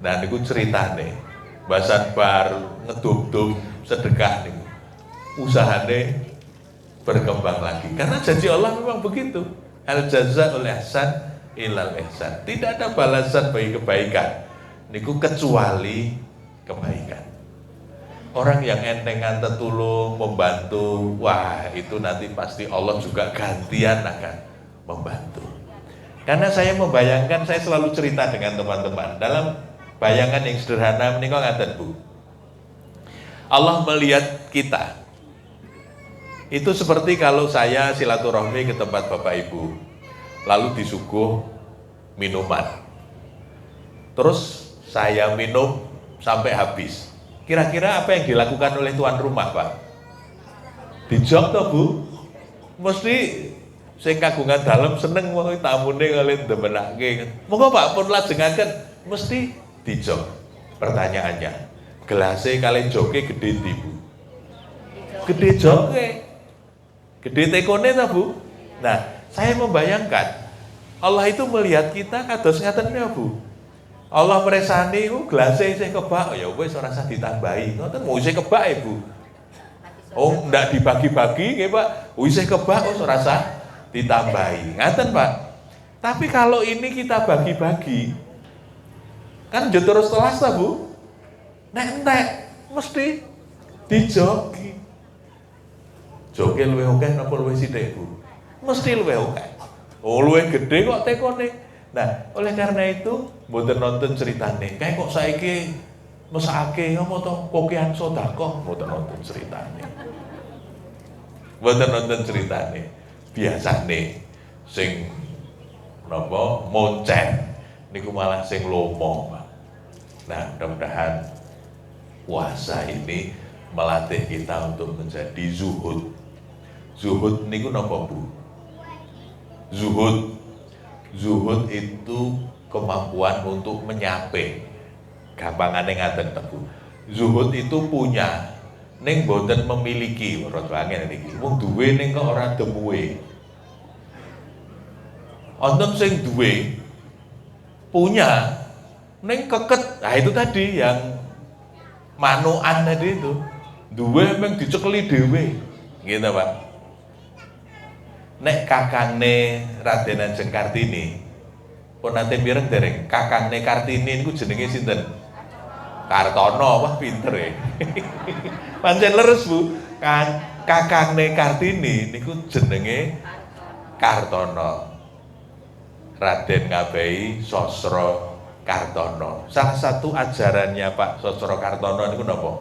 Nah niku ceritane, basan bar ngedum-dum sedekah niku, usahane berkembang lagi. Karena janji Allah memang begitu. Al jazaa'ul ihsan ilal ihsan. Tidak ada balasan bagi kebaikan niku kecuali kebaikan. Orang yang entengan tetulung, membantu, wah itu nanti pasti Allah juga gantian akan membantu. Karena saya membayangkan, saya selalu cerita dengan teman-teman dalam bayangan yang sederhana menika ngaten Bu. Allah melihat kita itu seperti kalau saya silaturahmi ke tempat Bapak Ibu, lalu disuguh minuman, terus saya minum sampai habis. Kira-kira apa yang dilakukan oleh tuan rumah Pak? Dijok toh Bu? Mesti sing kagungan dalem seneng wong tamune kalian demenake. Monggo Pak pun lajengaken, mesti dijok. Pertanyaannya, gelasnya kalian joke gede ndi Bu? Gede joke. Gede tekone ta Bu? Nah, saya membayangkan Allah itu melihat kita kados ngaten ya Bu. Allah meresani gelasnya isih kebak, ya wis ora usah ditambahi. Ngoten mau isih kebak ya Bu. Oh, ndak dibagi-bagi nggih Pak. Isih kebak wis ora usah ditambahi. Ngaten Pak. Tapi kalau ini kita bagi-bagi, kan yo terus telas ta Bu. Nek entek mesti dijoki. Joke luwih akeh napa luwih sithik Bu? Mesti luwih akeh. Oh, luwih gede kok tekone. Nah, oleh karena itu mboten nonton ceritane. Kayak kok saiki mesake apa to kokean sedekah, mboten nonton ceritane. Mboten nonton ceritane. Biasane sing napa moncen niku malah sing lomo, Pak. Nah, mudah-mudahan puasa ini melatih kita untuk menjadi zuhud. Zuhud niku napa, Bu? Zuhud itu kemampuan untuk menyape. Gampangane ngaten Bu. Zuhud itu punya ning boten memiliki, rada angel niki. Wong duwe ning kok ora demuwe. Wonten sing duwe punya ning keket. Nah itu tadi yang manukan tadi itu. Duwe mung dicekeli dhewe. Gitu Pak. Nek kakangne Raden Ajeng Kartini pun nate mireng dereng kakangne Kartini niku jenenge sinten? Kartono. Wah pinter ya. Pancen leres Bu. Kakangne Kartini niku jenenge Kartono. Raden Ngabehi Sosro Kartono. Salah satu ajarannya Pak Sosro Kartono niku napa?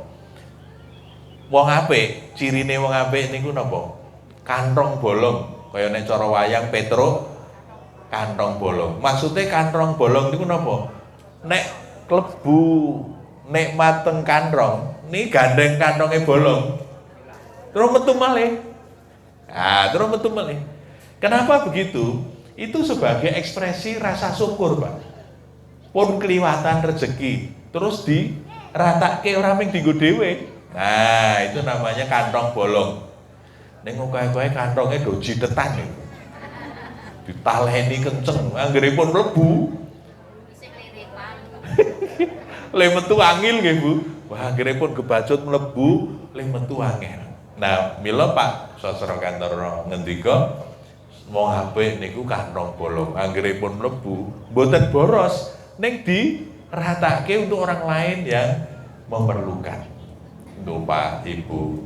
Wong apik, cirine wong apik niku napa? Kantong bolong. Kaya nek cara wayang Petro kantong bolong. Maksudnya kantong bolong niku napa? Nek klebu, nek mateng kantong, niki gandeng kantonge bolong. Terus metu malih. Ah, terus metu malih. Kenapa begitu? Itu sebagai ekspresi rasa syukur, Pak. Pun kliwatan rezeki, terus diratake ora mung dienggo dhewe. Nah, itu namanya kantong bolong. Ning kowe kantonge do jidetan niku. Ditaleni kenceng, anggeripun mlebu. le metu angil nggih Bu. Wah, akhirnya pun kebacut mlebu le metu angel. Nah, mila Pak Sastra Kantara ngendika wong apik niku kantong bolong, anggeripun mlebu mboten boros ning diratake untuk orang lain yang memerlukan. Untuk Pak Ibu,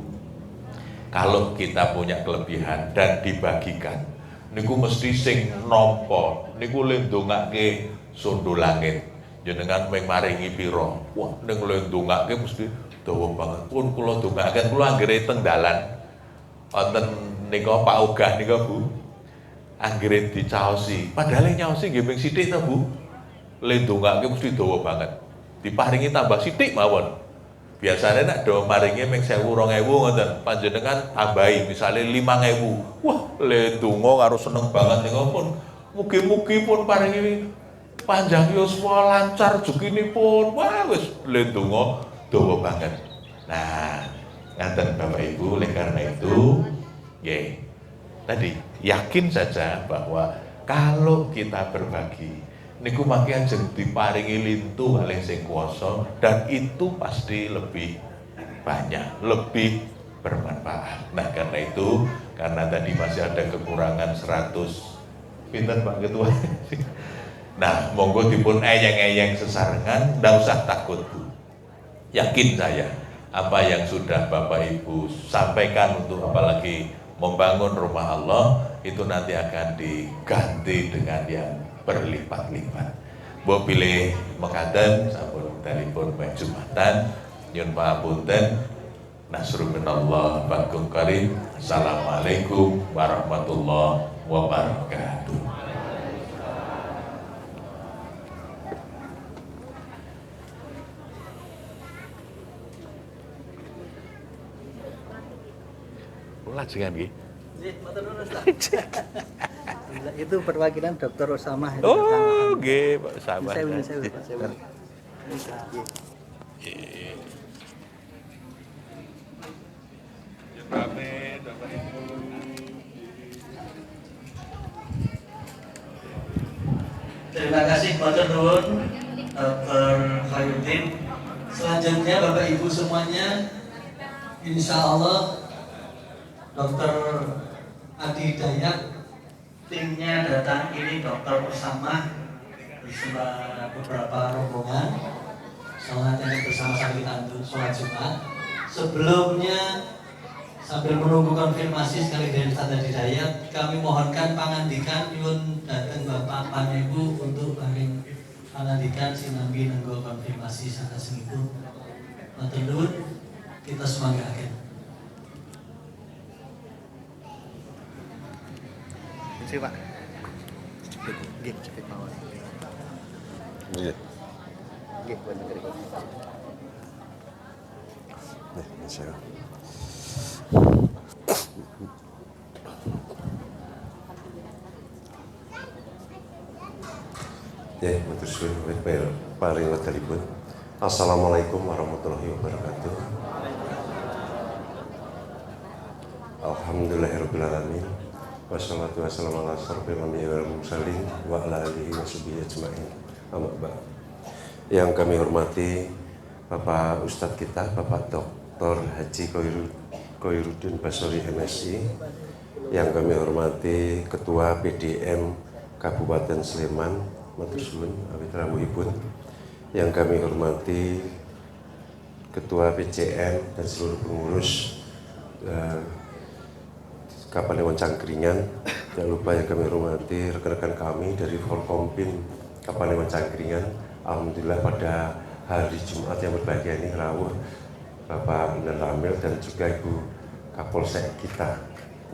kalau kita punya kelebihan dan dibagikan niku mesti sing nampa niku le ndongake sondo langit jenengan mung maringi pira. Wah, ning le ndongake mesti dawa banget. Pun kula ndongaaken kula anggere teng dalan wonten nika Pak Ogah nika Bu. Anggere dicaosi, padahal nyaosi nggih ping sithik ta Bu. Le ndongake mesti dawa banget. Diparingi tambah sithik mawon. Biasanya nek do maringi ming 1000 2000 ngoten, panjenengan tambahi misale 5000. Wah, le ndonga karo seneng banget nika pun mugi-mugi pun paringi panjang yuswa lancar rezekinipun. Wah, wis le ndonga dawa banget. Nah, ngaten Bapak Ibu, oleh karena itu nggih. Tadi yakin saja bahwa kalau kita berbagi niku mangke ajeng diparingi lintu kalih sing kuwasa dan itu pasti lebih banyak, lebih bermanfaat. Nah, karena itu, karena tadi masih ada kekurangan 100 pinten Pak Ketua. Nah, monggo dipun eyeng-eyeng sesarengan, ndak usah takut Bu. Yakin saya apa yang sudah Bapak Ibu sampaikan untuk apalagi membangun rumah Allah itu nanti akan diganti dengan yang berlipat-lipat. Mbok pilih mekaten sampun telepon Jumatan nyun papunten nasrun minallah bakum karim. Assalamualaikum warahmatullahi wabarakatuh. Lajengan nggih. Itu perwakilan Dr. Usamah. Oh, nggih, Pak Usamah. Terima kasih Matur nuwun Dr. Khairuddin. Selanjutnya Bapak Ibu semuanya, insya Allah Dr. Adi Dayak timnya datang ini Dr. Usamah bersama beberapa rombongan sholat yang bersama-sama kita sholat Jumat. Sebelumnya sambil menunggu konfirmasi sekali dari Ustaz Adi Dayak, kami mohonkan pangandikan nyuwun datang Bapak Panebu untuk bareng pangandikan sinambi nenggo konfirmasi sanesipun. Matur nuwun, kita semanggaken. Sih Pak. Nggih, cepet mawon. Nggih. Nggih, bener iki. Nih, masyaallah. Ya, matur suwun paring wedalipun. Assalamualaikum warahmatullahi wabarakatuh. Alhamdulillahirabbil alamin. Wassalatu wassalamu ala asyrofil anbiya'i wal mursalin wa ala alihi washabihi ajmain. Amma ba'd. Yang kami hormati Bapak Ustadz kita, Bapak Dr. Haji Khairuddin Basori MSI. Yang kami hormati Ketua PDM Kabupaten Sleman, matur suwun awit rawuhipun. Yang kami hormati Ketua PCN dan seluruh pengurus Kapanewon Cangkringan. Jangan lupa yang kami hormati rekan-rekan kami dari Forkompim Kapanewon Cangkringan. Alhamdulillah pada hari Jumat yang berbahagia ini rawuh Bapak Indra Ramil dan juga Ibu Kapolsek kita.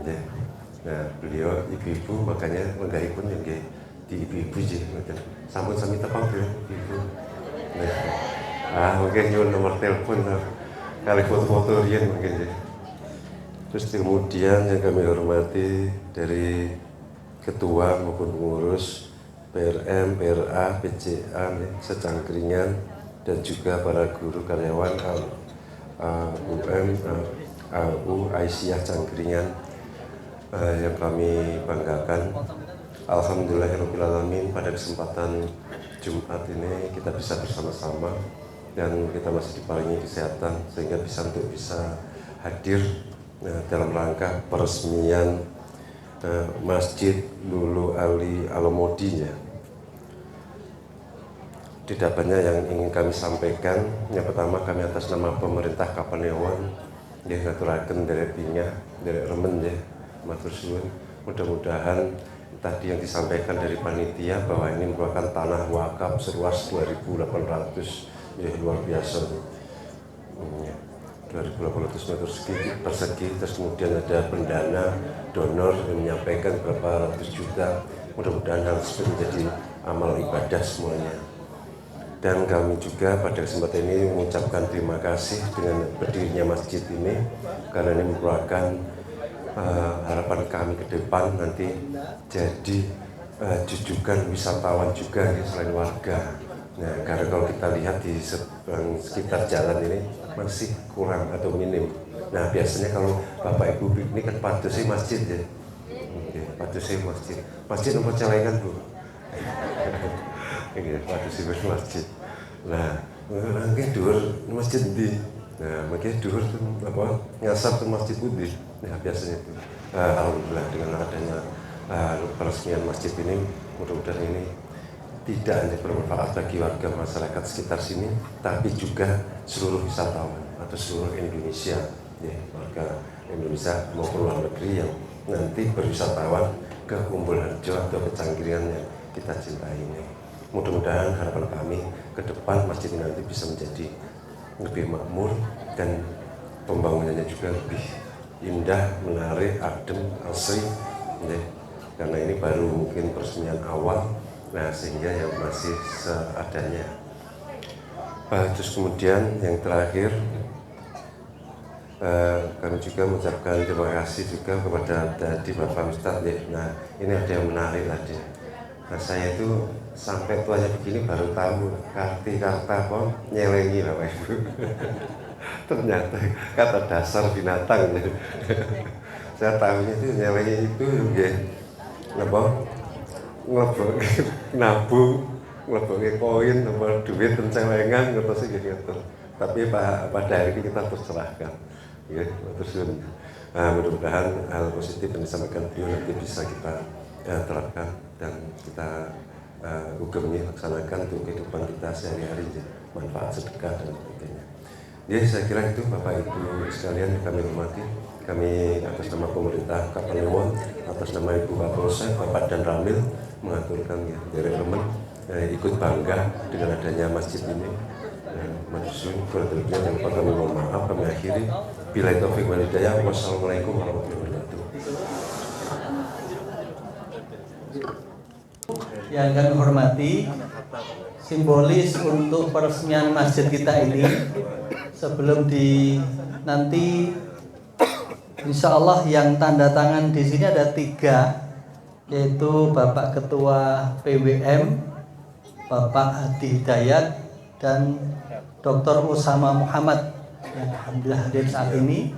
Nah, beliau ibu-ibu makanya menggahipun yang di ibu-ibu je. Sampun sami tepang ya ibu. Nah, mungkin nyuwun nomor telepon kali foto-foto riyen mungkin je. Terus kemudian yang kami hormati dari ketua maupun pengurus PRM, PRA, PCA, secangkringan dan juga para guru karyawan UM, AU, Aisyah Cangkringan yang kami banggakan. Alhamdulillahirabbil alamin, pada kesempatan Jumat ini kita bisa bersama-sama dan kita masih diparingi kesehatan sehingga bisa hadir dalam rangka peresmian Masjid Lulu Ali Alamudi. Tidak banyak yang ingin kami sampaikan. Yang pertama, kami atas nama pemerintah Kapanewon ngaturaken dari Pingah, dari Remen matur suwun. Mudah-mudahan tadi yang disampaikan dari panitia bahwa ini merupakan tanah wakaf seluas 2.800 luar biasa. 2.800 meter persegi, terus kemudian ada pendana donor yang menyampaikan berapa ratus juta. Mudah-mudahan hal tersebut menjadi amal ibadah semuanya. Dan kami juga pada kesempatan ini mengucapkan terima kasih dengan berdirinya masjid ini, karena ini merupakan harapan kami ke depan nanti jadi jujukan wisatawan juga selain warga. Nah, karena kalau kita lihat di sekitar jalan ini masih kurang atau minim. Nah, biasanya kalau Bapak Ibu ini kan padusnya masjid ya. Padusnya masjid. Masjid nomor celengan Bu. Padusnya masjid. Nah, mungkin dhuwur masjid di. Nah, mungkin dhuwur tuh apa ngasap ke masjid putih. Nah, biasanya itu. Alhamdulillah dengan adanya peresmian masjid ini, mudah-mudahan ini tidak hanya bermanfaat bagi warga masyarakat sekitar sini, tapi juga seluruh wisatawan atau seluruh Indonesia, warga Indonesia maupun luar negeri yang nanti berwisatawan ke Umbul Harjo atau ke Cangkringan yang kita cintai ini. Mudah-mudahan harapan kami ke depan masjid ini nanti bisa menjadi lebih makmur dan pembangunannya juga lebih indah, menarik, adem, asri, karena ini baru mungkin peresmian awal. Nah, sehingga yang masih seadanya. Terus kemudian yang terakhir, kami juga mengucapkan terima kasih juga kepada tadi Bapak Ustadz. Nah, ini ada yang menarik tadi. Nah, saya itu sampai tuanya begini baru tahu karta apa nyelengi Bapak Ibu. Ternyata kata dasar binatang. Saya tahunya itu nyelengi itu apa? Nabung, ngelebokke koin, nomor duit pencelengan, ngertos iki gitu. Tapi pada hari ini kita terserahkan, ya, terus mudah-mudahan hal positif yang disampaikan beliau nanti bisa kita terapkan dan kita hukumnya laksanakan untuk kehidupan kita sehari-hari, manfaat sedekah dan sebagainya. Ya, saya kira itu Bapak Ibu sekalian yang kami hormati. Kami atas nama pemerintah Kapanewon, atas nama Ibu Kapolsek, Bapak dan Ramil mengaturkan dari Remen ikut bangga dengan adanya masjid ini. Maksudnya kurang lebihnya yang kami mohon maaf, kami akhiri. Billahi taufiq wal hidayah. Wassalamualaikum warahmatullahi wabarakatuh. Yang kami hormati, simbolis untuk peresmian masjid kita ini sebelum nanti insya Allah yang tanda tangan di sini ada 3, yaitu Bapak Ketua PWM, Bapak Hadi Hidayat, dan Dr. Usama Muhammad yang alhamdulillah hadir saat ini.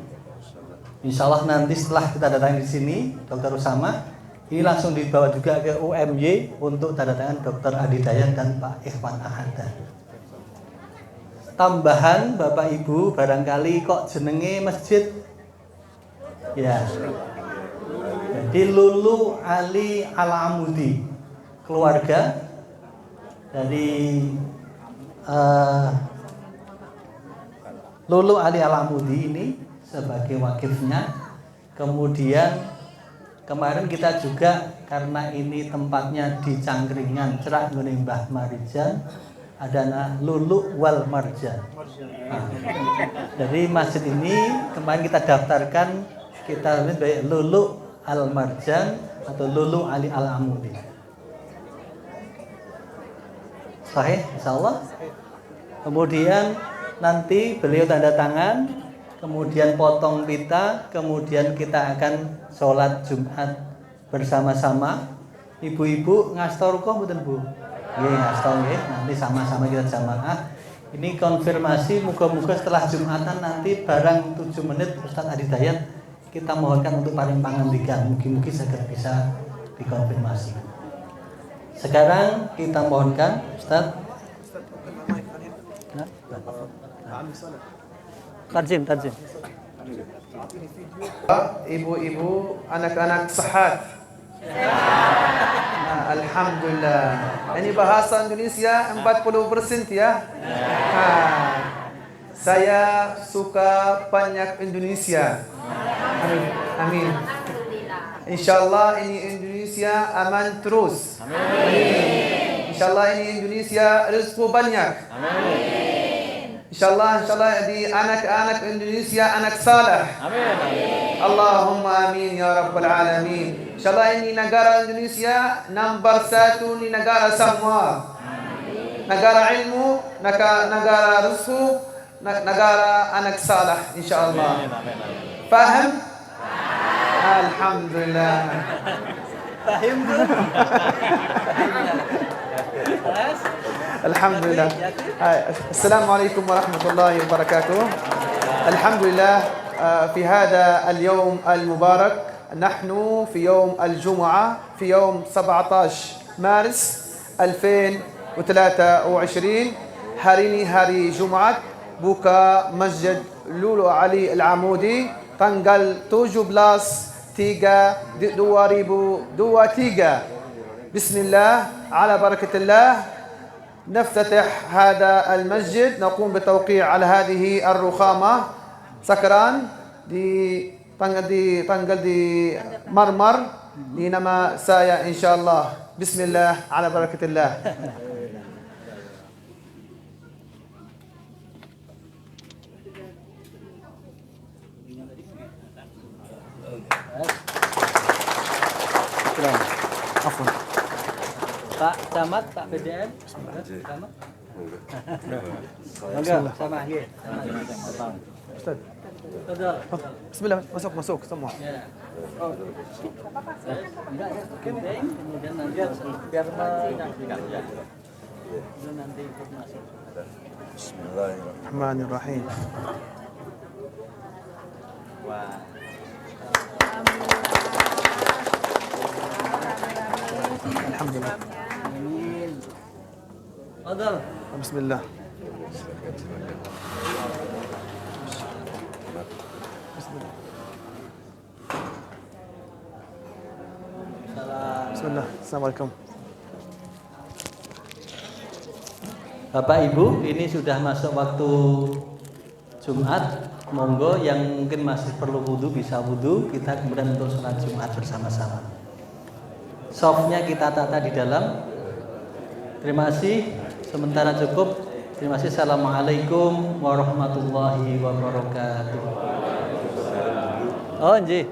Insya Allah nanti setelah kita datang di sini, Dr. Usama ini langsung dibawa juga ke UMY untuk tanda tangan Dr. Hadi Hidayat dan Pak Ikhwan Ahada. Tambahan Bapak Ibu, barangkali kok jenenge masjid ya, jadi Lulu Ali Alamudi, keluarga dari Lulu Ali Alamudi ini sebagai wakifnya. Kemudian kemarin kita juga karena ini tempatnya di Cangkringan, Cerak Ngene Mbah Marijan, ada Lulu wal Marjan. Jadi masjid ini kemarin kita daftarkan, kita baik Lulu al Marjan atau Lulu Ali al Amudi. Sahih, insyaallah. Kemudian nanti beliau tanda tangan, kemudian potong pita, kemudian kita akan sholat Jumat bersama-sama. Ibu-ibu ngastor kok mboten Bu? Nggih, ngastor nggih. Nanti sama-sama kita jamaah. Ini konfirmasi, muga-muga setelah Jumatan nanti barang 7 menit Ustadz Hadi Hidayat kita mohonkan untuk paling pangandikan, mungkin segera bisa dikonfirmasi. Sekarang kita mohonkan Ustadz Tarjim. Ibu-ibu, anak-anak sehat. Alhamdulillah. Ini bahasa Indonesia 40% ya. Saya suka banyak Indonesia. Amin. Insyaallah ini Indonesia aman terus. Amin. Insyaallah ini Indonesia rezeki banyak. Amin. Insyaallah di anak-anak Indonesia anak saleh. Amin. Allahumma amin ya rabbal alamin. Insyaallah ini negara Indonesia nomor 1 di negara semua. Negara ilmu, negara rezeki, negara anak saleh insyaallah. Faham? Alhamdulillah. Fahim belum? Alhamdulillah. Assalamualaikum warahmatullahi wabarakatuh. Alhamdulillah في هذا اليوم المبارك نحن في يوم الجمعة في يوم 17 مارس 2023. Hari ini hari Jumat buka Masjid Lulu Ali Al-Amudi tanggal 17/3/2023. Bismillah ala barakatillah نفتتح هذا المسجد نقوم بالتوقيع على هذه الرخامة سكران di tanggal di Marmar di nama saya insyaallah. Bismillah ala barakatillah. Afwan. Pak Camat, Pak PDM. Camat. Enggak, sama nggih. Ustaz. Betul. Bismillah, masuk semua. Ya. Enggak ya, kemudian nanti biar menyaksikan ya. Itu nanti informasi. Bismillahirrahmanirrahim. Wah. Alhamdulillah. Amin. Fadal. Bismillah. Bismillah. Assalamualaikum. Bapak Ibu, ini sudah masuk waktu Jumat. Monggo yang mungkin masih perlu wudhu bisa wudhu. Kita kemudian untuk sholat Jumat bersama-sama. Softnya kita tata di dalam. Terima kasih. Sementara cukup. Terima kasih. Assalamualaikum warahmatullahi wabarakatuh. Oh, nggih.